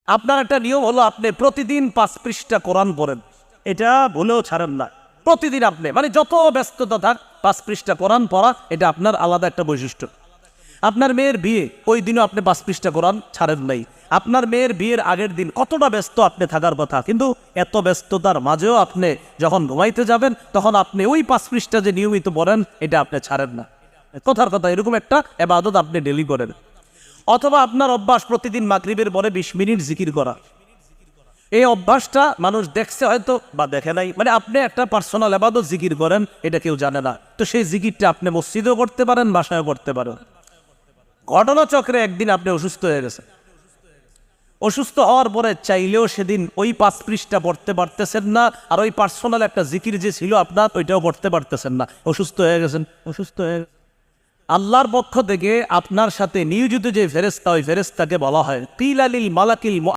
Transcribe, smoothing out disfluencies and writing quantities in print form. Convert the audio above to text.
আপনার একটা নিয়ম হলো আপনি প্রতিদিন 5 পৃষ্ঠা কোরআন পড়েন, এটা ভুলেও ছাড়েন না। প্রতিদিন আপনি মানে যত ব্যস্ততা থাক 5 পৃষ্ঠা কোরআন পড়া, এটা আপনার আলাদা একটা বৈশিষ্ট্য। আপনার মেয়ের বিয়ে, ওই দিনও আপনি 5 পৃষ্ঠা কোরআন ছাড়েন নাই। আপনার মেয়ের বিয়ের আগের দিন কতটা ব্যস্ত আপনি থাকার কথা, কিন্তু এত ব্যস্ততার মাঝেও আপনি যখন ঘুমাইতে যাবেন তখন আপনি ওই 5 পৃষ্ঠা যে নিয়মিত পড়েন এটা আপনি ছাড়েন না। কথার কথা এরকম একটা ইবাদত আপনি ডেলি করেন। অথবা আপনার অভ্যাস প্রতিদিন মাগরিবের পরে 20 মিনিট জিকির করা। এই অভ্যাসটা মানুষ দেখছে হয়তো বা দেখে নাই, মানে আপনি একটা পার্সোনাল ইবাদত জিকির করেন, এটা কেউ জানে না। তো সেই জিকিরটা আপনি মসজিদেও করতে পারেন, বাসায়ও করতে পারেন। ঘটনাচক্রে একদিন আপনি অসুস্থ হয়ে গেছেন, অসুস্থ হওয়ার পরে চাইলেও সেদিন ওই 5 পৃষ্ঠা পড়তে পারতেছেন না, আর ওই পার্সোনাল একটা জিকির যে ছিল আপনার ওইটাও পড়তে পারতেছেন না, অসুস্থ হয়ে গেছেন। অসুস্থ হয়ে আল্লাহর পক্ষ থেকে আপনার সাথে নিয়োজিত যে ফেরেশতা, ওই ফেরেশতাকে বলা হয় কিলালিল মালাকিল